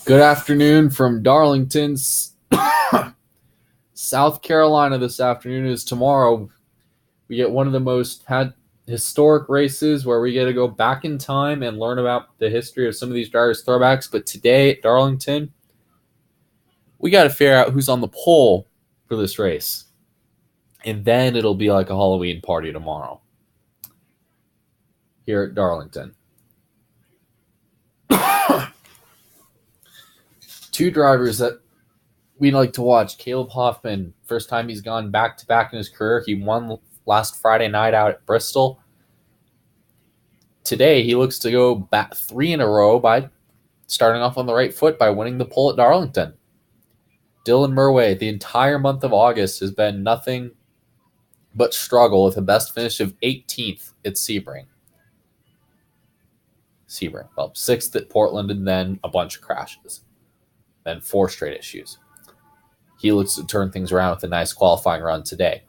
Good afternoon from Darlington, South Carolina. This afternoon is tomorrow. We get one of the most historic races where we get to go back in time and learn about the history of some of these drivers' throwbacks. But today at Darlington, we got to figure out who's on the pole for this race. And then it'll be like a Halloween party tomorrow here at Darlington. Two drivers that we like to watch. Caleb Hoffman, first time he's gone back-to-back in his career. He won last Friday night out at Bristol. Today, he looks to go back 3 in a row by starting off on the right foot by winning the pole at Darlington. Dylan Murway, the entire month of August, has been nothing but struggle with a best finish of 18th at Sebring. Well, 6th at Portland, and then a bunch of crashes. Then 4 straight issues. He looks to turn things around with a nice qualifying run today.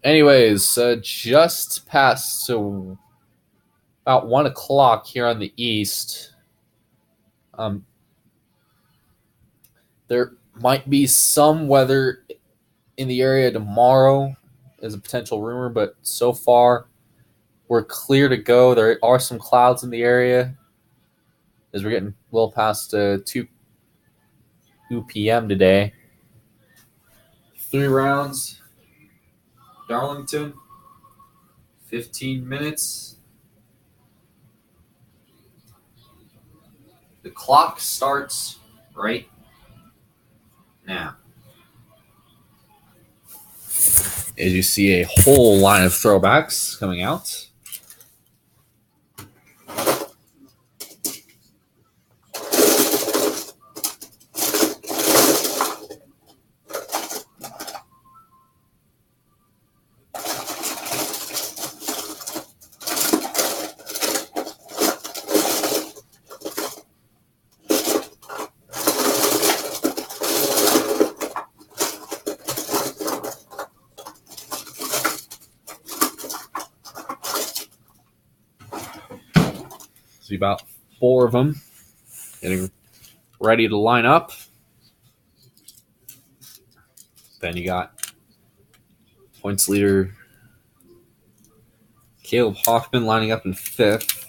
Anyways, just past about 1 o'clock here on the east, there might be some weather in the area tomorrow as a potential rumor, but so far we're clear to go. There are some clouds in the area as we're getting well past 2 p.m. today. 3 rounds. Darlington, 15 minutes. The clock starts right now. As you see a whole line of throwbacks coming out. See about 4 of them getting ready to line up. Then you got points leader Caleb Hoffman lining up in 5th.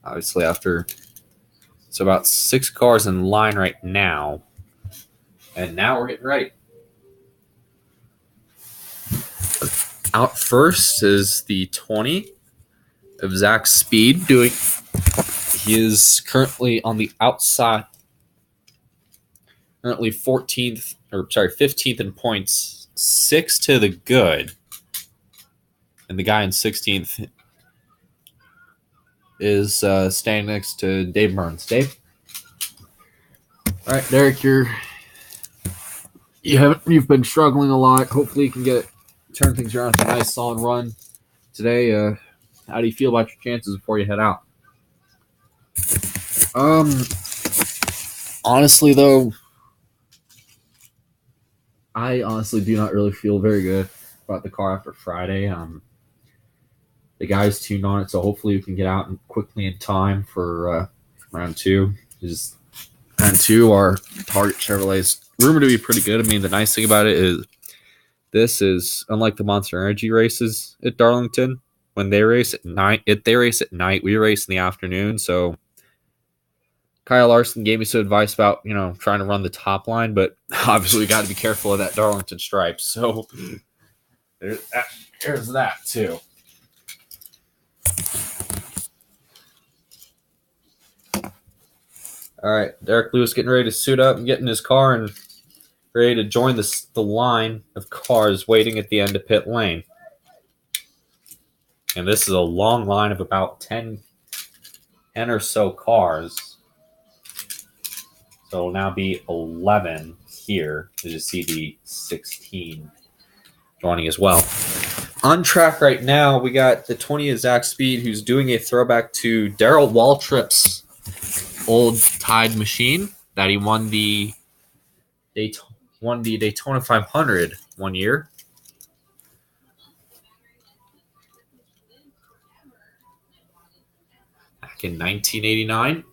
Obviously after so about 6 cars in line right now. And now we're getting ready. Out first is the 20 of Zach Speed doing. He is currently on the outside. Currently 15th in points, 6 to the good. And the guy in 16th is standing next to Dave Burns. Dave? All right, Derek, you've been struggling a lot. Hopefully you can turn things around with a nice solid run today. How do you feel about your chances before you head out? Honestly, though, I honestly do not really feel very good about the car after Friday. The guys tuned on it, so hopefully we can get out and quickly in time for round 2. Round 2, our Target Chevrolet is rumored to be pretty good. I mean, the nice thing about it is this is unlike the Monster Energy races at Darlington. When they race at night, we race in the afternoon. So Kyle Larson gave me some advice about, trying to run the top line, but obviously we got to be careful of that Darlington stripe. So there's that too. All right, Derek Lewis getting ready to suit up and get in his car and ready to join the line of cars waiting at the end of pit lane. And this is a long line of about 10 or so cars. So it'll now be 11 here. As you see the 16 joining as well. On track right now, we got the 20 of Zach Speed, who's doing a throwback to Darrell Waltrip's old Tide machine that he won the Daytona 500 one year. back in 1989.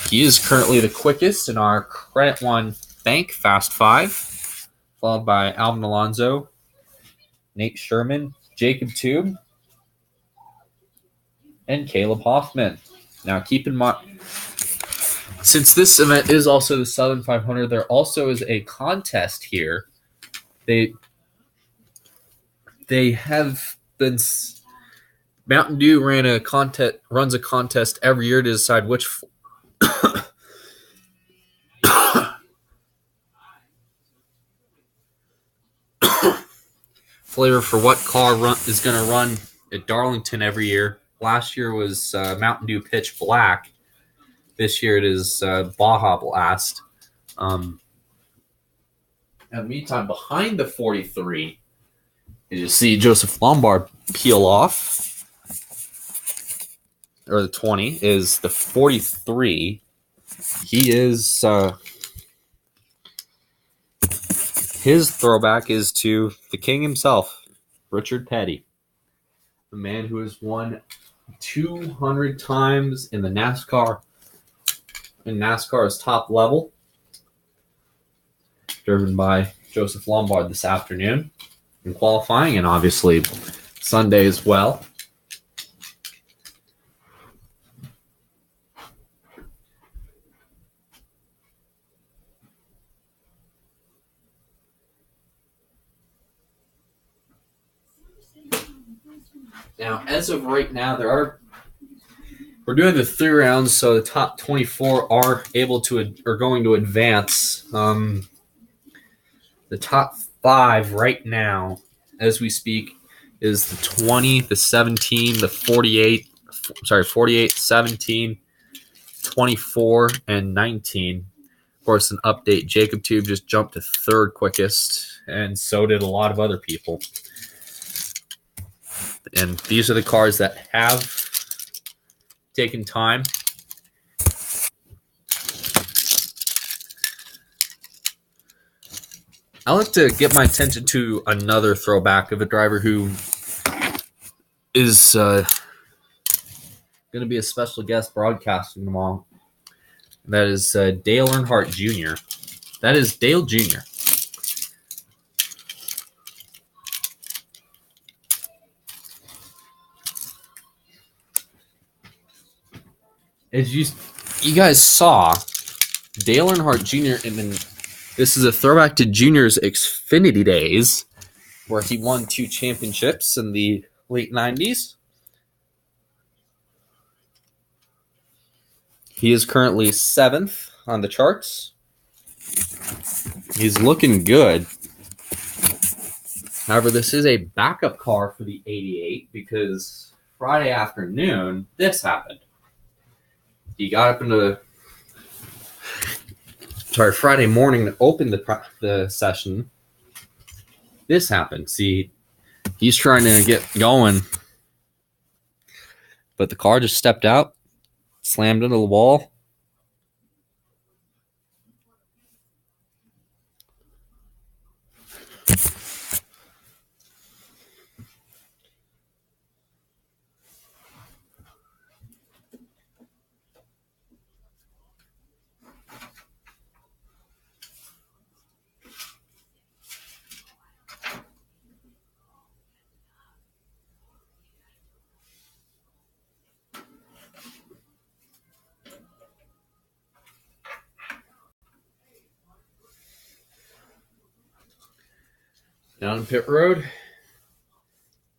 He is currently the quickest in our Credit One Bank Fast Five, followed by Alvin Alonso, Nate Sherman, Jacob Tube, and Caleb Hoffman. Now, keep in mind, since this event is also the Southern 500, there also is a contest here. They have been. Mountain Dew runs a contest every year to decide which flavor for what car is going to run at Darlington every year. Last year was Mountain Dew Pitch Black. This year it is Baja Blast. In the meantime, behind the 43, you see Joseph Lombard peel off. Or the 20 is the 43. He is his throwback is to the king himself, Richard Petty, the man who has won 200 times in NASCAR's top level, driven by Joseph Lombard this afternoon in qualifying, and obviously Sunday as well. Now, as of right now, we're doing the 3 rounds, so the top 24 are going to advance. The top 5 right now, as we speak, is the 20, the 17, the 48, 17, 24, and 19. Of course, an update, Jacob Tube just jumped to 3rd quickest, and so did a lot of other people. And these are the cars that have taken time. I like to get my attention to another throwback of a driver who is going to be a special guest broadcasting tomorrow. That is Dale Earnhardt Jr. That is Dale Jr. As you guys saw, Dale Earnhardt Jr. This is a throwback to Junior's Xfinity days, where he won 2 championships in the late 90s. He is currently 7th on the charts. He's looking good. However, this is a backup car for the 88 because Friday afternoon, this happened. He got up into Friday morning to open the session. This happened. See, he's trying to get going, but the car just stepped out, slammed into the wall. Down pit road,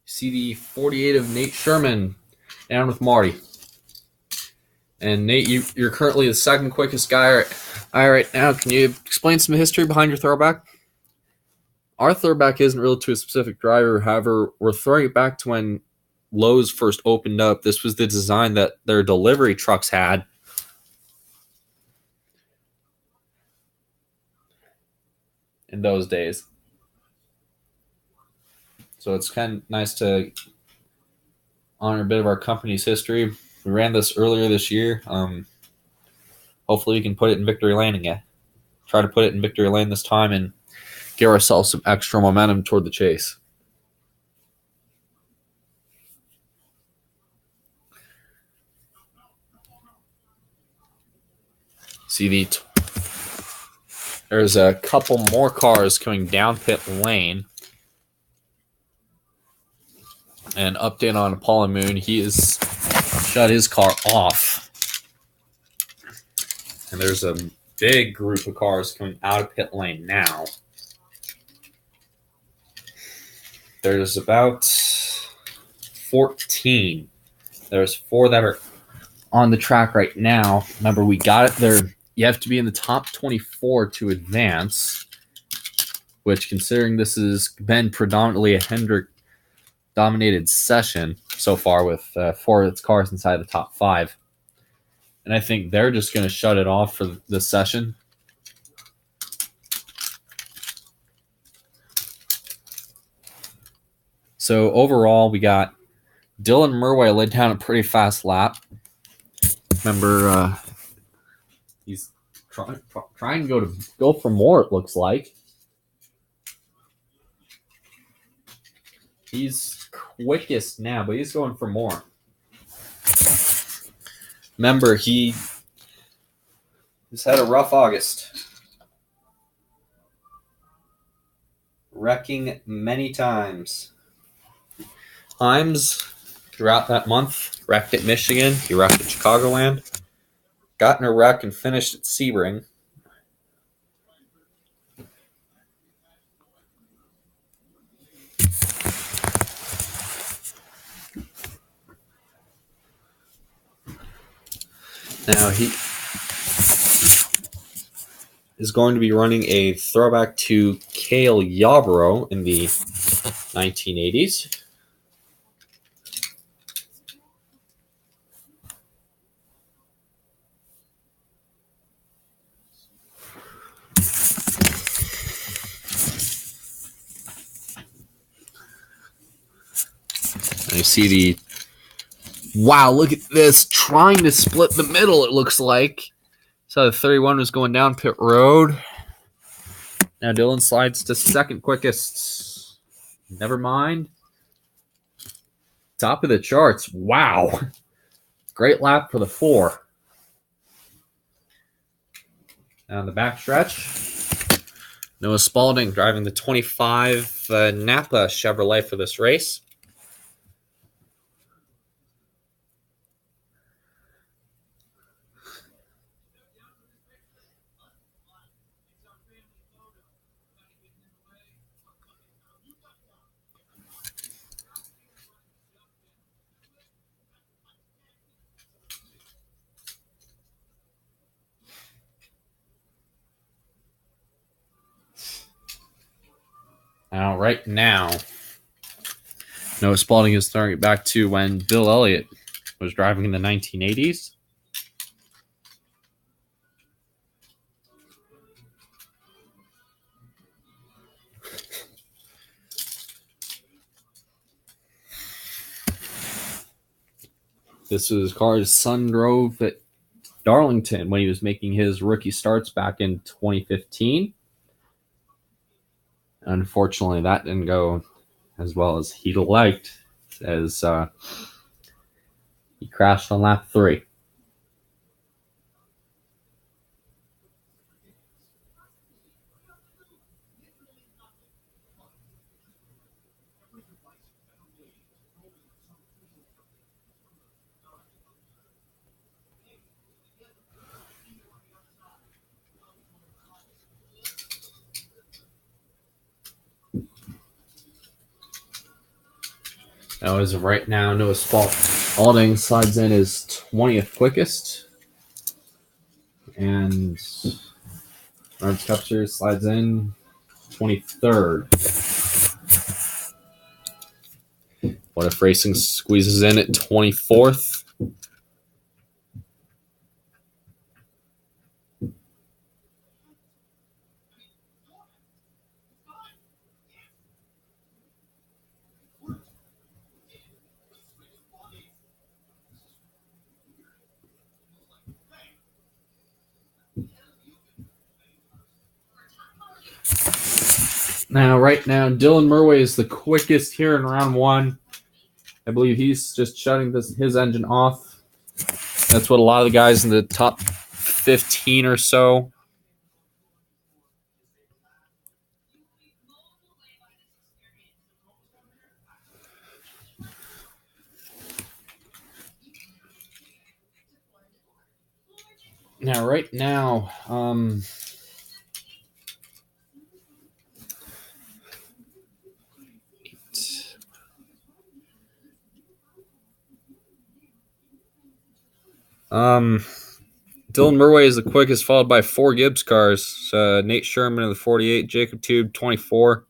see the 48 of Nate Sherman down with Marty. And Nate, you're currently the 2nd quickest guy right now. Can you explain some history behind your throwback? Our throwback isn't really to a specific driver. However, we're throwing it back to when Lowe's first opened up. This was the design that their delivery trucks had. In those days. So it's kind of nice to honor a bit of our company's history. We ran this earlier this year. Hopefully we can put it in victory lane again. Try to put it in victory lane this time and give ourselves some extra momentum toward the chase. There's a couple more cars coming down pit lane. An update on Apollo Moon. He has shut his car off. And there's a big group of cars coming out of pit lane now. There's about 14. There's 4 that are on the track right now. Remember, we got it there. You have to be in the top 24 to advance, which, considering this has been predominantly a Hendrick-dominated session so far with 4 of its cars inside the top 5. And I think they're just going to shut it off for this session. So overall, we got Dylan Murway laid down a pretty fast lap. Remember, he's trying to go for more, it looks like. He's quickest now, but he's going for more. Remember, he's had a rough August. Wrecking many times. Times throughout that month. Wrecked at Michigan. He wrecked at Chicagoland. Got in a wreck and finished at Sebring. Now he is going to be running a throwback to Cale Yarborough in the 1980s. And you see the... Wow, look at this. Trying to split the middle, it looks like. So the 31 was going down pit road. Now Dylan slides to second quickest. Never mind. Top of the charts. Wow. Great lap for the 4. Now the back stretch. Noah Spalding driving the 25 Napa Chevrolet for this race. Now, right now, Noah Spalding is throwing it back to when Bill Elliott was driving in the 1980s. This was his car his son drove at Darlington when he was making his rookie starts back in 2015. Unfortunately, that didn't go as well as he'd liked, as he crashed on lap 3. Now, as of right now, Noah Spalding slides in his 20th quickest. And Lawrence Kupcher slides in 23rd. What if Racing squeezes in at 24th? Now, right now, Dylan Murway is the quickest here in round 1. I believe he's just shutting his engine off. That's what a lot of the guys in the top 15 or so. Now, right now, Dylan Murray is the quickest, followed by 4 Gibbs cars. Nate Sherman in the 48, Jacob Tube 24,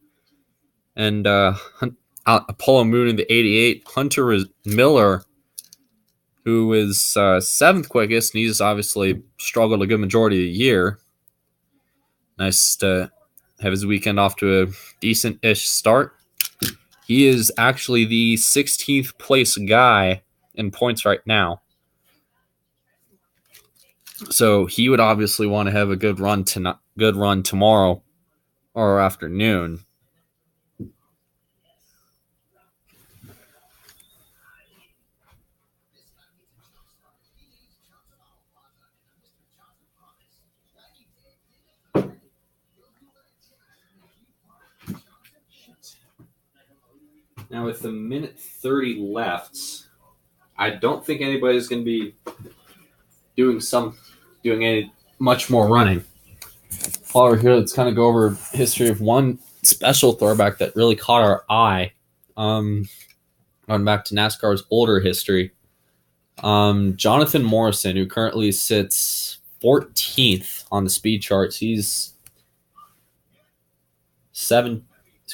and Apollo Moon in the 88. Hunter Miller, who is 7th quickest, and he's obviously struggled a good majority of the year. Nice to have his weekend off to a decent-ish start. He is actually the 16th place guy in points right now. So he would obviously want to have a good run tomorrow or afternoon. Now with the minute 30 left, I don't think anybody's going to be doing any much more running. While we're here, let's kind of go over history of one special throwback that really caught our eye. Going back to NASCAR's older history. Jonathan Morrison, who currently sits 14th on the speed charts, he's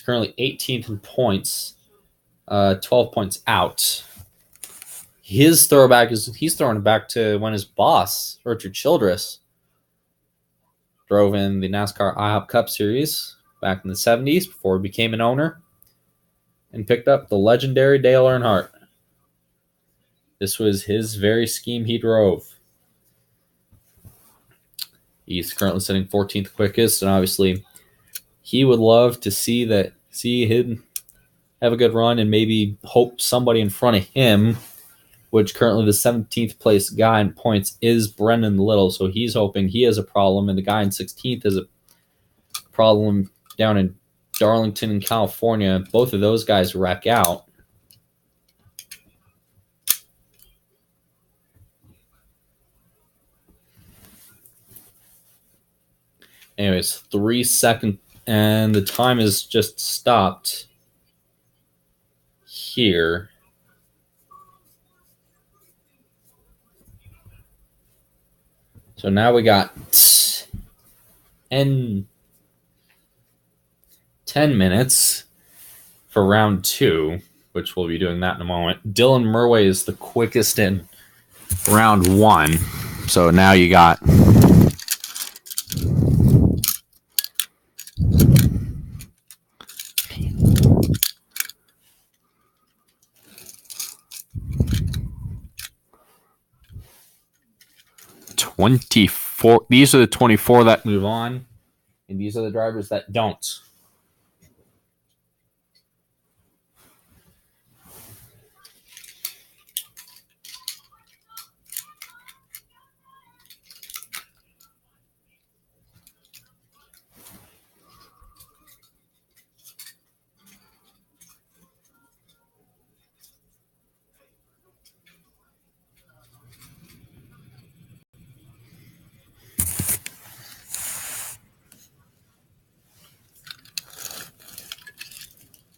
currently 18th in points, 12 points out. His throwback he's throwing it back to when his boss, Richard Childress, drove in the NASCAR IHOP Cup Series back in the 70s before he became an owner and picked up the legendary Dale Earnhardt. This was his very scheme he drove. He's currently sitting 14th quickest, and obviously he would love to see him have a good run and maybe hope somebody in front of him, which currently the 17th place guy in points is Brendan Little. So he's hoping he has a problem, and the guy in 16th has a problem down in Darlington in California. Both of those guys wreck out. Anyways, 3 seconds, and the time is just stopped here. So now we got 10 minutes for round 2, which we'll be doing that in a moment. Dylan Murray is the quickest in round 1. So now you got 24. These are the 24 that move on, and these are the drivers that don't.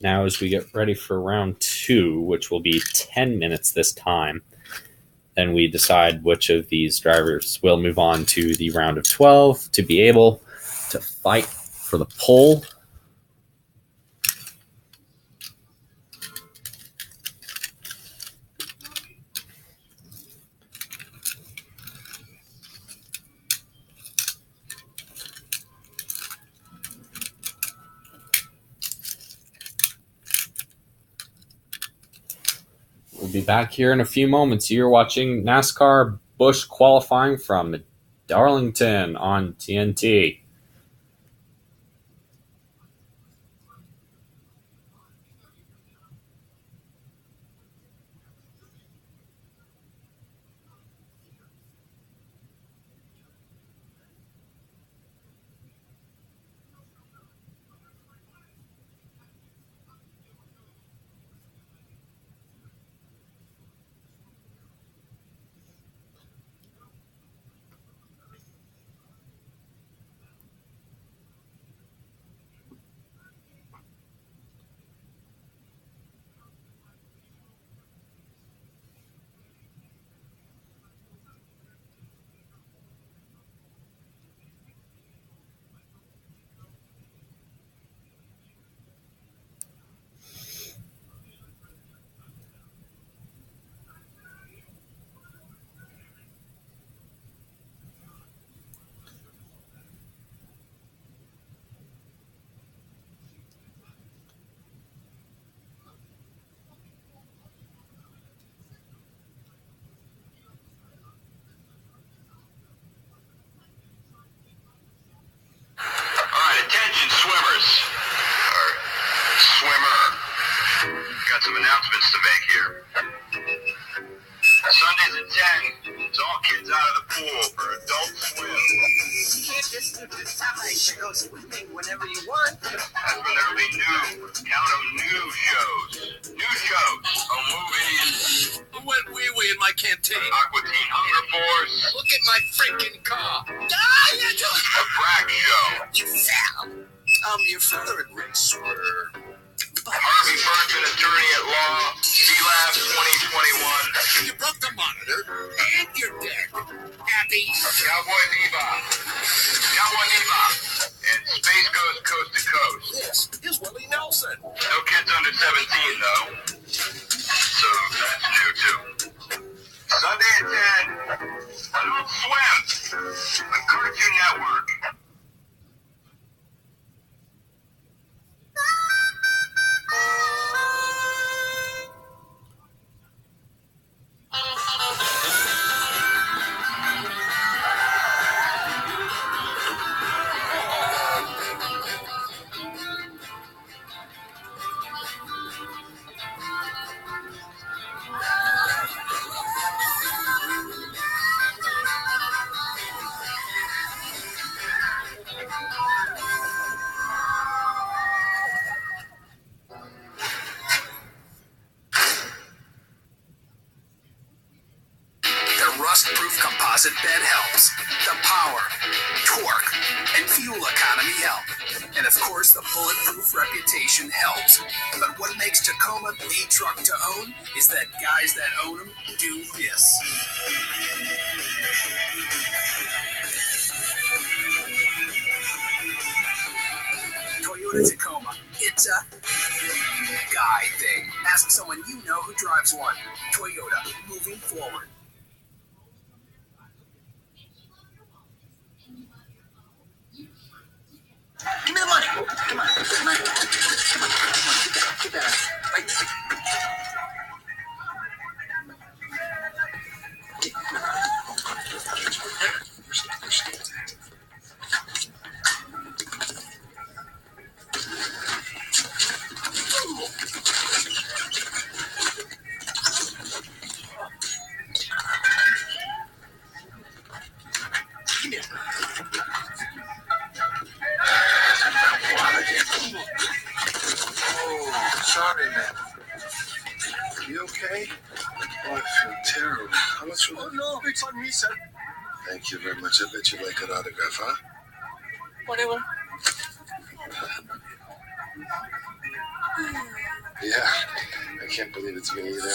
Now, as we get ready for round 2, which will be 10 minutes this time, then we decide which of these drivers will move on to the round of 12 to be able to fight for the pole. We'll be back here in a few moments. You're watching NASCAR Busch qualifying from Darlington on TNT. to go swimming whenever you want. That's when there'll be new shows. New shows on movies. Wet wee-wee in my canteen. Aqua Teen Hunger Force. Look at my freaking car. A crack show. You fell. I'm your father in Raceway. Harvey Birdman, attorney at law. C-Lab 2021. You broke the monitor, and you're dead. Happy? Cowboy Bebop. Cowboy Bebop. And Space Goes Coast to Coast. This is Willie Nelson. No kids under 17, though. So that's new, too. Sunday at 10. Adult Swim. On Cartoon Network. Rust-proof composite bed helps. The power, torque, and fuel economy help. And of course, the bulletproof reputation helps. But what makes Tacoma the truck to own is that guys that own them do this. Toyota Tacoma. It's a guy thing. Ask someone you know who drives one. Toyota, moving forward. Give me the money. Come on. Come on. Come on. Get that out. Wait. Sorry, man. You okay? Oh, I feel terrible. How much? Oh, no, it's on me, sir. Thank you very much. I bet you like an autograph, huh? Whatever. Yeah. I can't believe it's me either.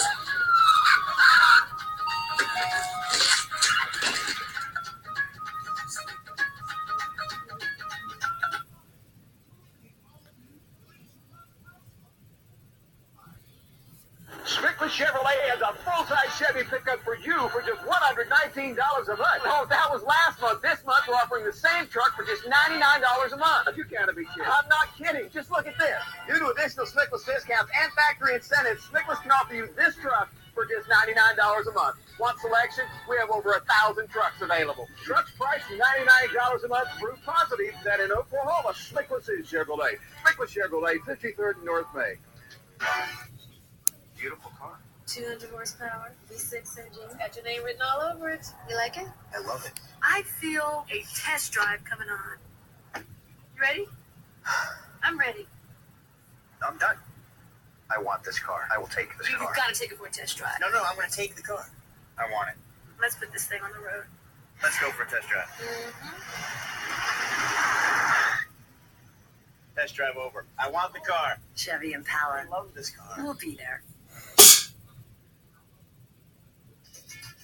Chevrolet has a full-size Chevy pickup for you for just $119 a month. Oh, that was last month. This month, we're offering the same truck for just $99 a month. You gotta be kidding. I'm not kidding. Just look at this. Due to additional Smickless discounts and factory incentives, Smickless can offer you this truck for just $99 a month. Want selection? We have over 1,000 trucks available. Trucks priced $99 a month. Proof positive that in Oklahoma, Smickless is Chevrolet. Smickless Chevrolet, 53rd and North May. Beautiful car. 200 horsepower, V6 engine. Got your name written all over it. You like it? I love it. I feel a test drive coming on. You ready? I'm ready. I'm done. I want this car. I will take this You've car. got to take it for a test drive. No, I'm going to take the car. I want it. Let's put this thing on the road. Let's go for a test drive. Test drive over. I want the car. Chevy Impala. I love this car. We'll be there.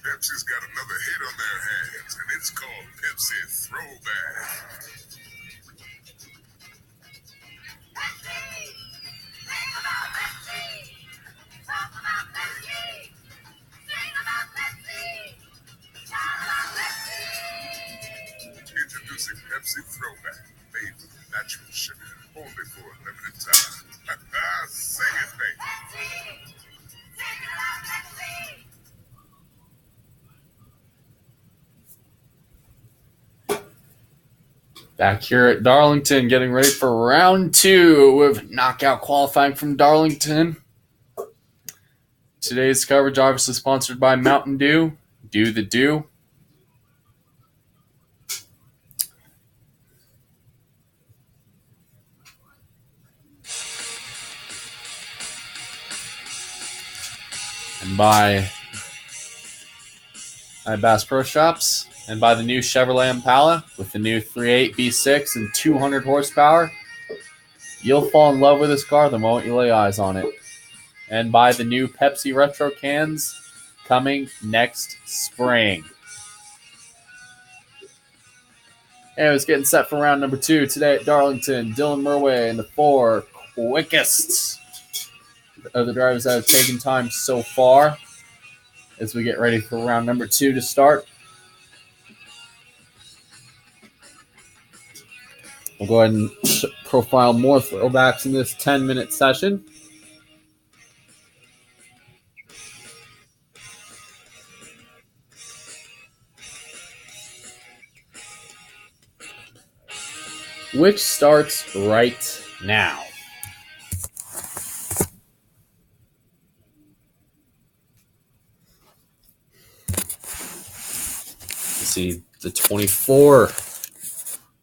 Pepsi's got another hit on their hands, and it's called Pepsi Throwback. Introducing Pepsi Throwback, made with natural sugar, only for a limited time. Sing it, baby. Back here at Darlington, getting ready for round 2 with knockout qualifying from Darlington. Today's coverage obviously sponsored by Mountain Dew. Do the Dew. by Bass Pro Shops and by the new Chevrolet Impala with the new 3.8 V6 and 200 horsepower. You'll fall in love with this car the moment you lay eyes on it. And by the new Pepsi Retro cans coming next spring. And it was getting set for round number 2 today at Darlington. Dylan Murway and the 4 quickest of the drivers that have taken time so far as we get ready for round number 2 to start. We'll go ahead and profile more throwbacks in this 10-minute session. Which starts right now. Let's see, the 24.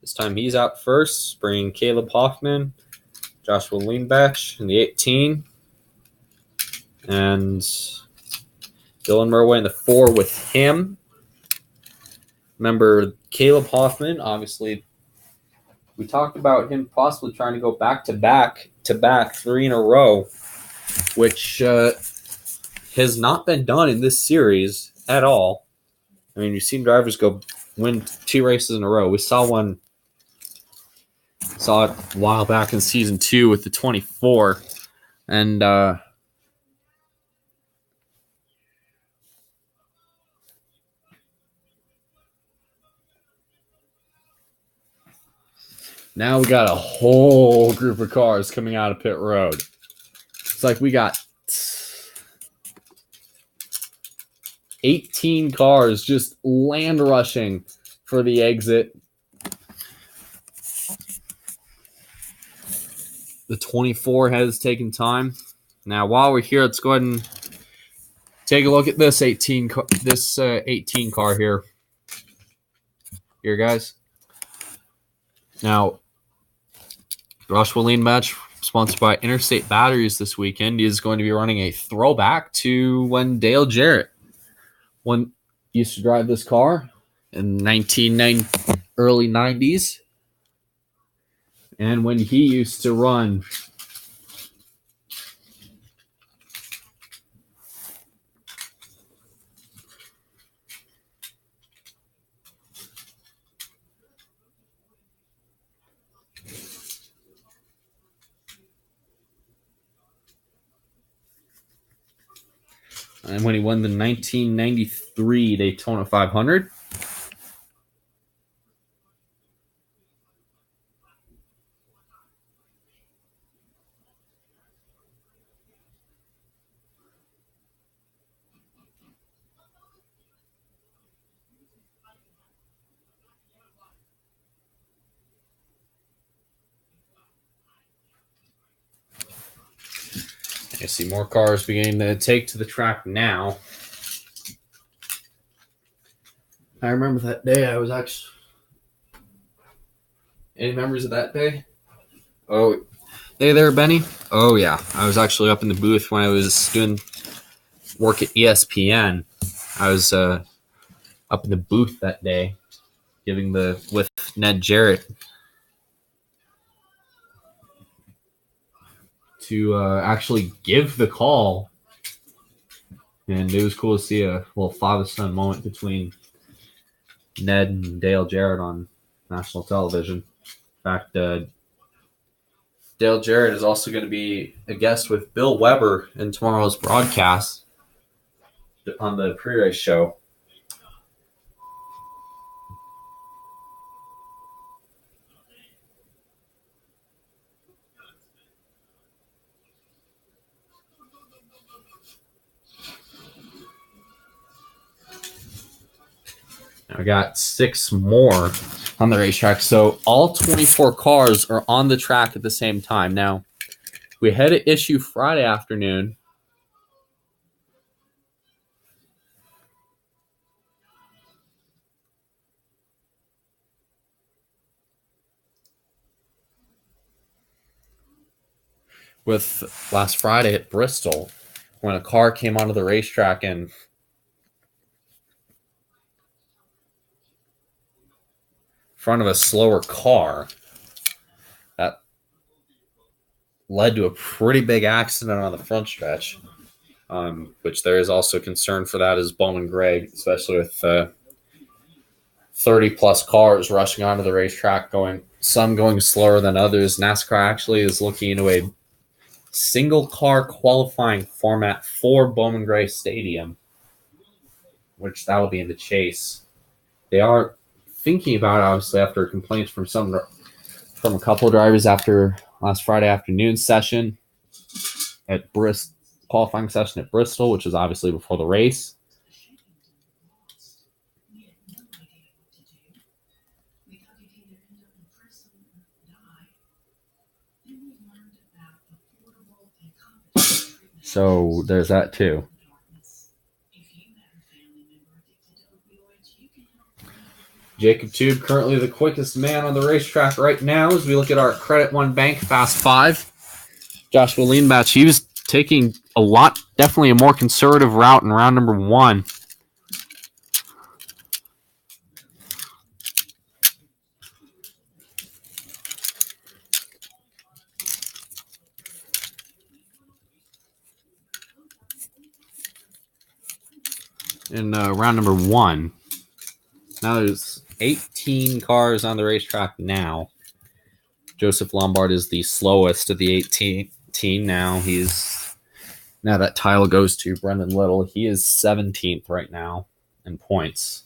This time he's out first, bringing Caleb Hoffman, Joshua Leanbach in the 18, and Dylan Murway in the 4 with him. Remember, Caleb Hoffman, obviously, we talked about him possibly trying to go back 3 in a row, which has not been done in this series at all. I mean, you've seen drivers win 2 races in a row. We saw it a while back in season 2 with the 24, and now we got a whole group of cars coming out of pit road. It's like we got 18 cars just land rushing for the exit. The 24 has taken time. Now, while we're here, let's go ahead and take a look at this 18 car here. Here, guys. Now, Joshua Leanbach, sponsored by Interstate Batteries this weekend, is going to be running a throwback to when Dale Jarrett used to drive this car in the early 90s. And when he used to run and when he won the 1993 Daytona 500. I see more cars beginning to take to the track now. I remember that day I was actually... Any members of that day? Oh, hey there, Benny. Oh, yeah. I was actually up in the booth when I was doing work at ESPN. I was up in the booth that day with Ned Jarrett to actually give the call. And it was cool to see a little father-son moment between Ned and Dale Jarrett on national television. In fact, Dale Jarrett is also going to be a guest with Bill Weber in tomorrow's broadcast on the pre-race show. I got 6 more on the racetrack. So all 24 cars are on the track at the same time. Now, we had an issue Friday afternoon. With last Friday at Bristol, when a car came onto the racetrack and front of a slower car, that led to a pretty big accident on the front stretch, which there is also concern for that as Bowman Gray, especially with 30 plus cars rushing onto the racetrack, some going slower than others. NASCAR actually is looking into a single car qualifying format for Bowman Gray Stadium, which that will be in the chase. They are thinking about it, obviously, after complaints from a couple of drivers after last Friday afternoon session at qualifying session at Bristol, which is obviously before the race. So there's that too. Jacob Tube, currently the quickest man on the racetrack right now as we look at our Credit One Bank Fast 5. Joshua Leanbach, he was taking definitely a more conservative route in round number 1. In round number 1. Now there's 18 cars on the racetrack now. Joseph Lombard is the slowest of the 18 now. Now that title goes to Brendan Little. He is 17th right now in points.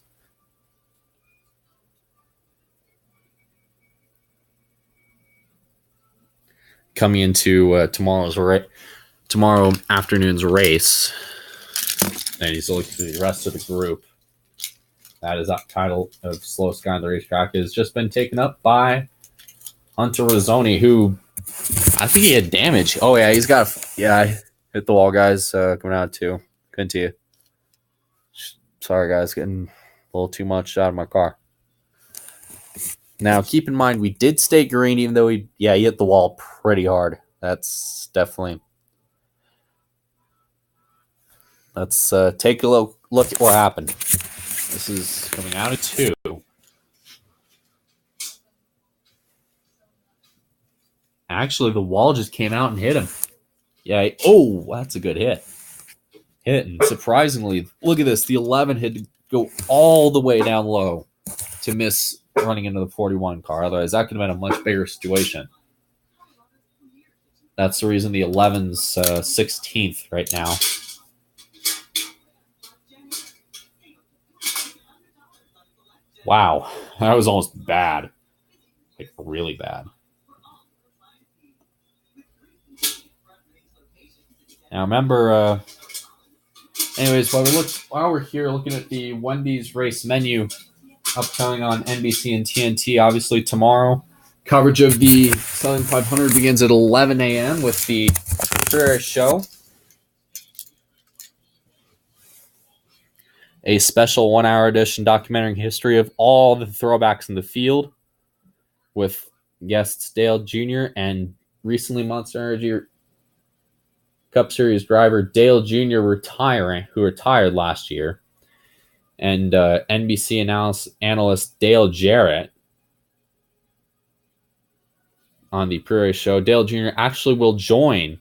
Coming into tomorrow afternoon's race, and he's looking for the rest of the group. That is that title of slowest guy on the racetrack has just been taken up by Hunter Rizzoni, who I think he had damage. Oh yeah, he's got I hit the wall, guys. Coming out too. Couldn't see you. Sorry, guys, getting a little too much out of my car. Now, keep in mind, we did stay green, even though he hit the wall pretty hard. That's definitely. Let's take a look at what happened. This is coming out of 2. Actually, the wall just came out and hit him. Yeah. That's a good hit. And surprisingly, look at this. The 11 had to go all the way down low to miss running into the 41 car. Otherwise, that could have been a much bigger situation. That's the reason the 11's 16th right now. Wow. That was almost bad. Like, really bad. Now, remember, anyways, while we're here looking at the Wendy's race menu upcoming on NBC and TNT, obviously tomorrow, coverage of the Southern 500 begins at 11 a.m. with the Prairie Show. A special 1-hour edition documenting history of all the throwbacks in the field with guests Dale Jr. and recently Monster Energy Cup Series driver Dale Jr. who retired last year, and NBC analyst Dale Jarrett on the Prairie Show. Dale Jr. actually will join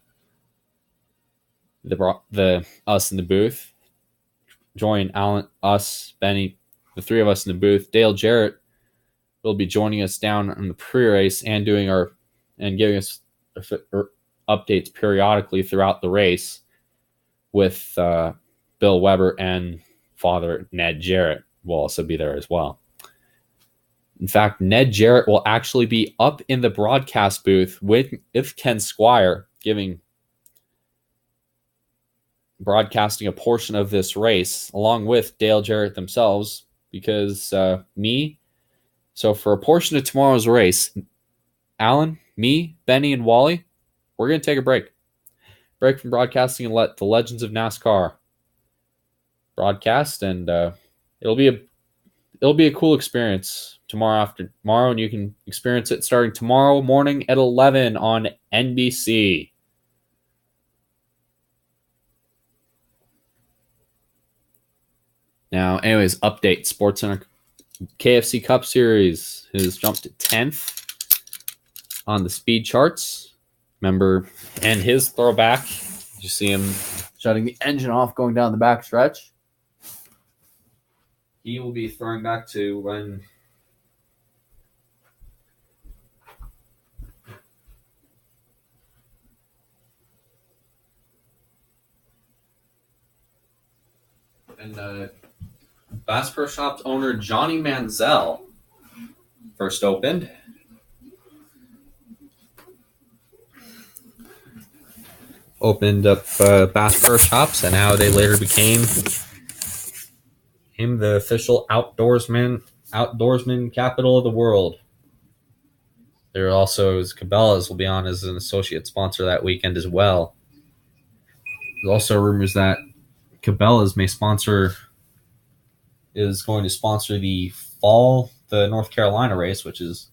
us in the booth. Join Alan, us, Benny, the three of us in the booth. Dale Jarrett will be joining us down on the pre-race and giving us updates periodically throughout the race with Bill Weber, and father Ned Jarrett will also be there as well. In fact, Ned Jarrett will actually be up in the broadcast booth with Ken Squire broadcasting a portion of this race along with Dale Jarrett themselves, because so for a portion of tomorrow's race, Alan, me, Benny, and Wally, we're going to take a break from broadcasting and let the legends of NASCAR broadcast, and it'll be a cool experience tomorrow, and you can experience it starting tomorrow morning at 11 on NBC. Now, anyways, update. Sports Center KFC Cup Series has jumped to 10th on the speed charts. Remember, and his throwback, you see him shutting the engine off going down the back stretch. He will be throwing back to when Bass Pro Shops owner Johnny Manziel first opened. Opened up Bass Pro Shops, and how they later became the official outdoorsman capital of the world. There also is Cabela's will be on as an associate sponsor that weekend as well. There's also rumors that Cabela's is going to sponsor the North Carolina race, which is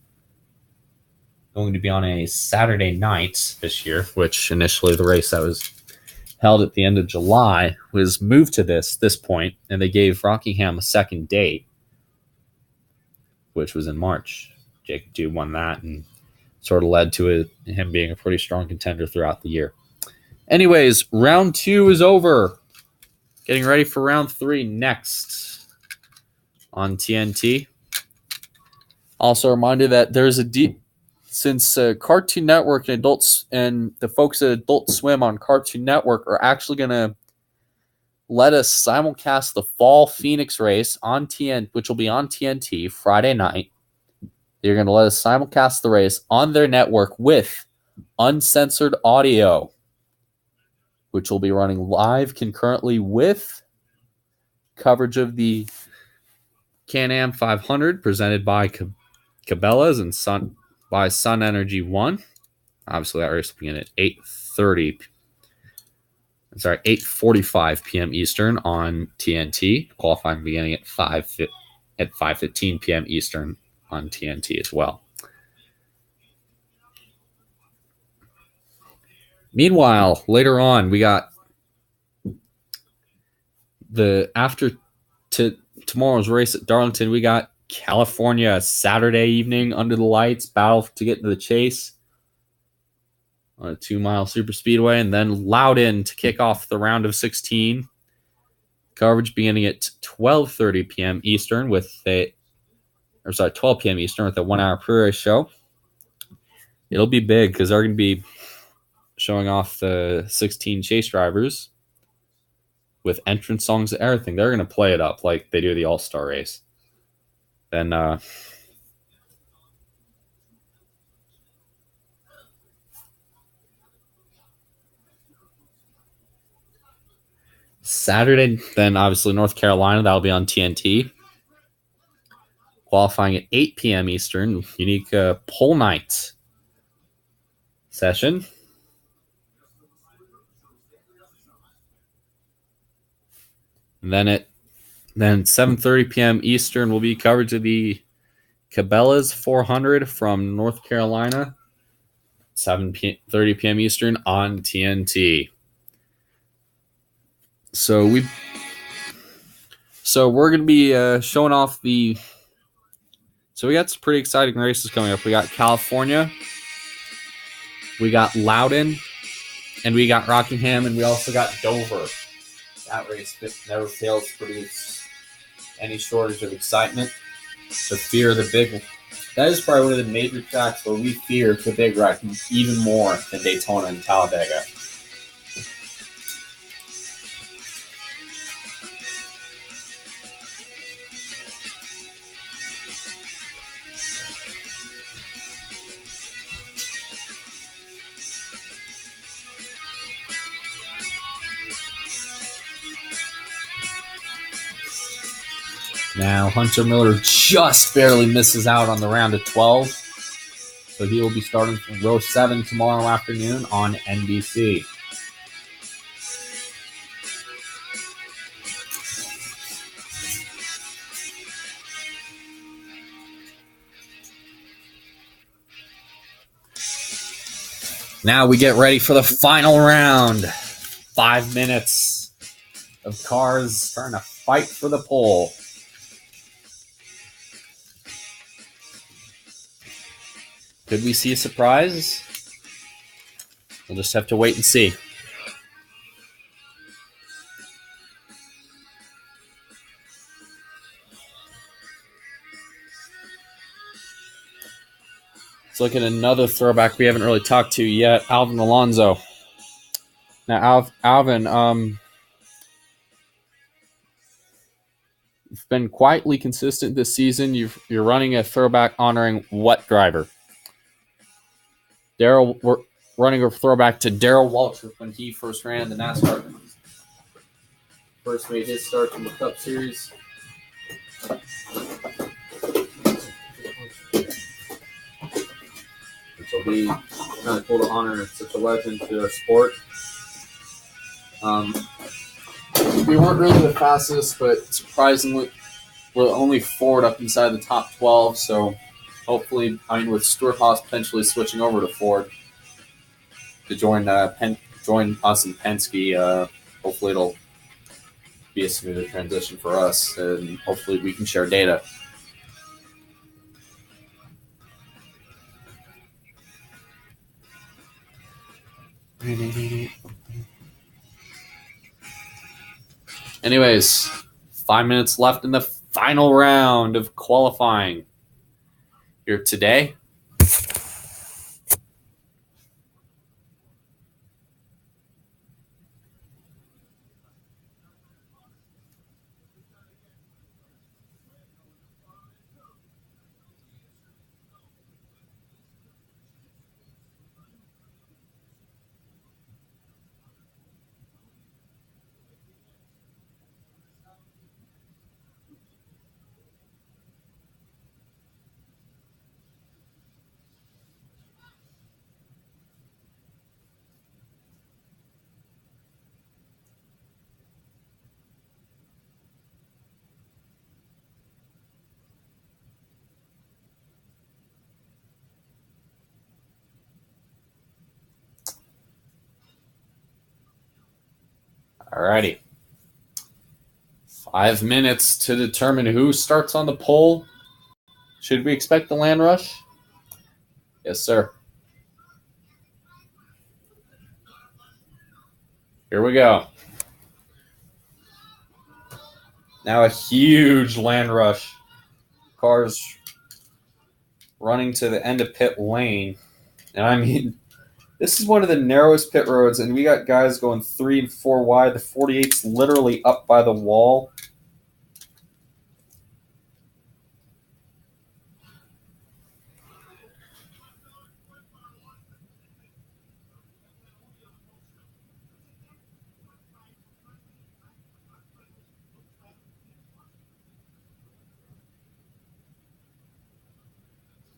going to be on a Saturday night this year, which initially the race that was held at the end of July was moved to this point, and they gave Rockingham a second date, which was in March. Jacob Dew won that and sort of led to him being a pretty strong contender throughout the year. Anyways, round 2 is over. Getting ready for round 3 next on TNT. Also a reminder that there's since Cartoon Network and adults and the folks at Adult Swim on Cartoon Network are actually going to let us simulcast the Fall Phoenix race on TNT, which will be on TNT Friday night. They're going to let us simulcast the race on their network with uncensored audio, which will be running live concurrently with coverage of the Can-Am 500 presented by Cabela's and Sun Energy 1. Obviously, that race will begin at 8:45 p.m. Eastern on TNT. Qualifying beginning at 5:15 p.m. Eastern on TNT as well. Meanwhile, later on, we got after tomorrow's race at Darlington, we got California Saturday evening under the lights, battle to get into the chase on a 2-mile super speedway, and then Loudon to kick off the round of 16. Coverage beginning at 12:30 p.m. Eastern 12 p.m. Eastern with a 1-hour pre-race show. It'll be big because they're going to be showing off the 16 chase drivers with entrance songs and everything. They're going to play it up like they do the All-Star race. Then Saturday, then obviously North Carolina, that'll be on TNT. Qualifying at 8 p.m. Eastern, unique pole night session. And then 7:30 p.m. Eastern will be coverage of the Cabela's 400 from North Carolina. 7:30 p.m. Eastern on TNT. So we're going to be showing off So we got some pretty exciting races coming up. We got California, we got Loudon, and we got Rockingham, and we also got Dover. That race never fails to produce any shortage of excitement. The fear of the big. That is probably one of the major tracks where we fear the big wreck even more than Daytona and Talladega. Now, Hunter Miller just barely misses out on the round of 12. So he will be starting from row 7 tomorrow afternoon on NBC. Now we get ready for the final round. 5 minutes of cars trying to fight for the pole. Could we see a surprise? We'll just have to wait and see. Let's look at another throwback we haven't really talked to yet, Alvin Alonso. Now, Alvin, you've been quietly consistent this season. You're running a throwback honoring what driver? We're running a throwback to Darrell Waltrip when he first ran the NASCAR. First made his start in the Cup Series. Which will be kind of cool to honor such a legend to our sport. We weren't really the fastest, but surprisingly, we're only Ford up inside the top 12. So hopefully, with Stuart Haas potentially switching over to Ford to join us in Penske, hopefully it'll be a smoother transition for us, and hopefully we can share data. Anyways, 5 minutes left in the final round of qualifying here today. Alrighty. 5 minutes to determine who starts on the pole. Should we expect the land rush? Yes, sir. Here we go. Now a huge land rush. Cars running to the end of pit lane. And I mean, this is one of the narrowest pit roads, and we got guys going 3 and 4 wide. The 48's literally up by the wall.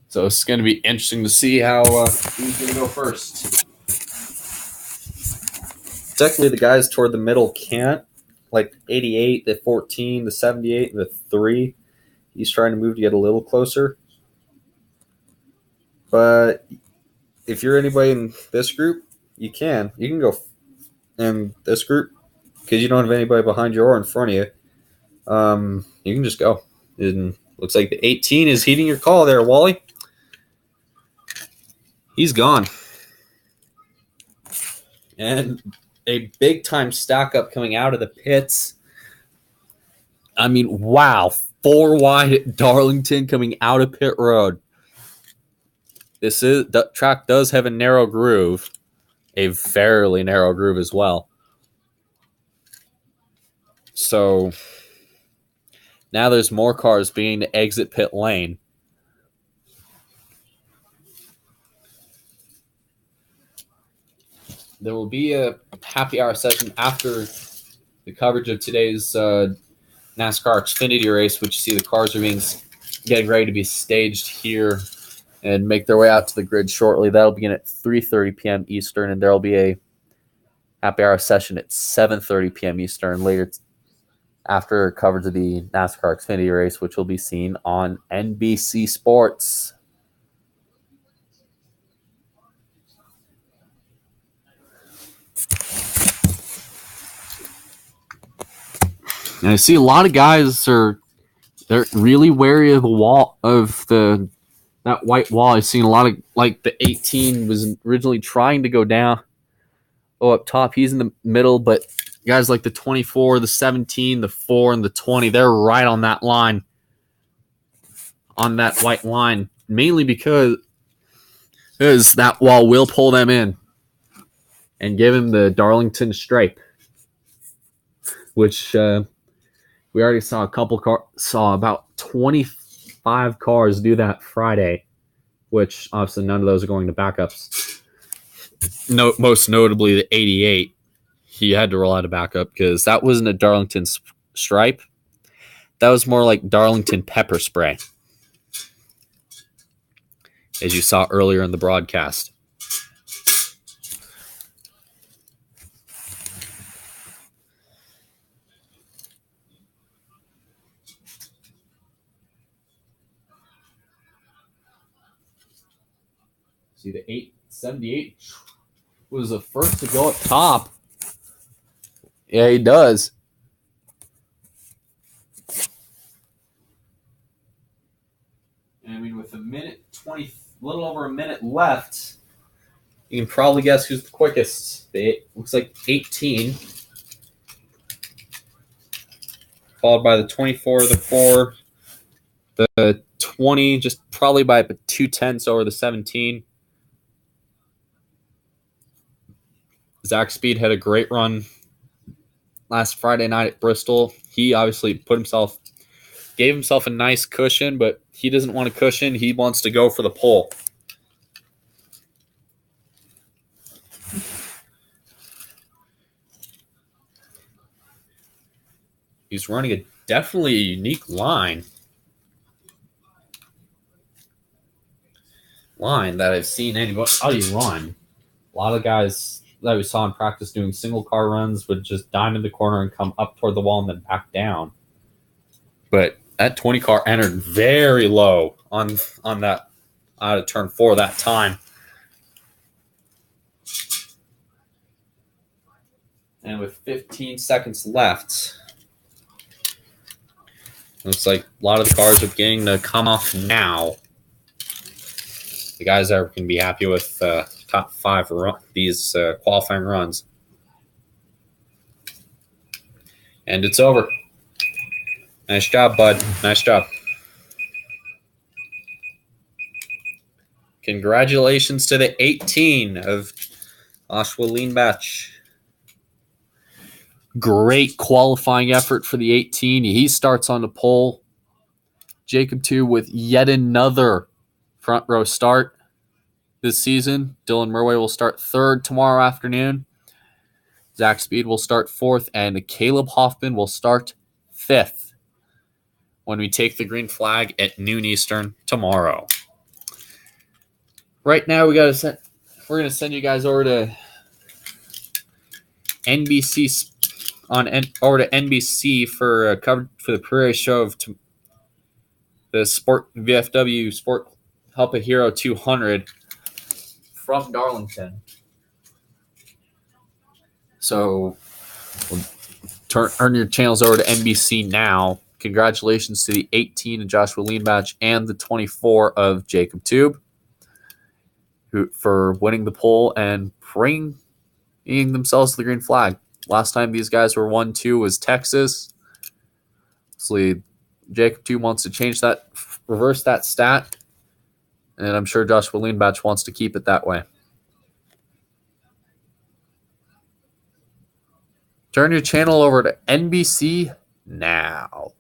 So it's going to be interesting to see how who's going to go first. Technically, the guys toward the middle can't. Like 88, the 14, the 78, and the 3. He's trying to move to get a little closer. But if you're anybody in this group, you can. You can go in this group because you don't have anybody behind you or in front of you. You can just go. And looks like the 18 is heeding your call there, Wally. He's gone. And a big-time stack-up coming out of the pits. I mean, wow. 4 wide at Darlington coming out of pit road. The track does have a narrow groove. A fairly narrow groove as well. So now there's more cars beginning to exit pit lane. There will be a happy hour session after the coverage of today's NASCAR Xfinity race, which you see the cars are getting ready to be staged here and make their way out to the grid shortly. That'll begin at 3:30 p.m. Eastern, and there will be a happy hour session at 7:30 p.m. Eastern later after coverage of the NASCAR Xfinity race, which will be seen on NBC Sports. And I see a lot of guys they're really wary of the wall of that white wall. I've seen a lot of, like, the 18 was originally trying to go down. Oh, up top, he's in the middle, but guys like the 24, the 17, the 4, and the 20, they're right on that line, on that white line, mainly because that wall will pull them in and give him the Darlington stripe, which we already saw saw about 25 cars do that Friday, which obviously none of those are going to backups. Most notably the 88. He had to roll out a backup because that wasn't a Darlington stripe. That was more like Darlington pepper spray, as you saw earlier in the broadcast. See, the 878 was the first to go up top. Yeah, he does. And I mean, with a little over a minute left, you can probably guess who's the quickest. Looks like 18. Followed by the 24, the 4, the 20, just probably by 2/10 over the 17. Zach Speed had a great run last Friday night at Bristol. He obviously gave himself a nice cushion, but he doesn't want a cushion. He wants to go for the pole. He's running definitely a unique line that I've seen anybody run. A lot of guys that we saw in practice doing single car runs would just dime in the corner and come up toward the wall and then back down. But that 20 car entered very low on that out of turn 4 that time. And with 15 seconds left, looks like a lot of the cars are getting to come off now. The guys that can be happy with top 5 these qualifying runs. And it's over. Nice job, bud. Nice job. Congratulations to the 18 of Joshua Leenbach. Great qualifying effort for the 18. He starts on the pole. Jacob 2 with yet another front row start this season. Dylan Murway will start 3rd tomorrow afternoon. Zach Speed will start 4th, and Caleb Hoffman will start 5th when we take the green flag at noon Eastern tomorrow. Right now, we're going to send you guys over to NBC over to NBC for coverage for the Prairie Show of the VFW Sport Help a Hero 200 from Darlington. So turn your channels over to NBC now. Congratulations to the 18 of Joshua Leenbach and the 24 of Jacob Tube for winning the pole and bringing themselves to the green flag. Last time these guys were 1-2 was Texas. So Jacob Tube wants to change that, reverse that stat, and I'm sure Joshua Leenbach wants to keep it that way. Turn your channel over to NBC now.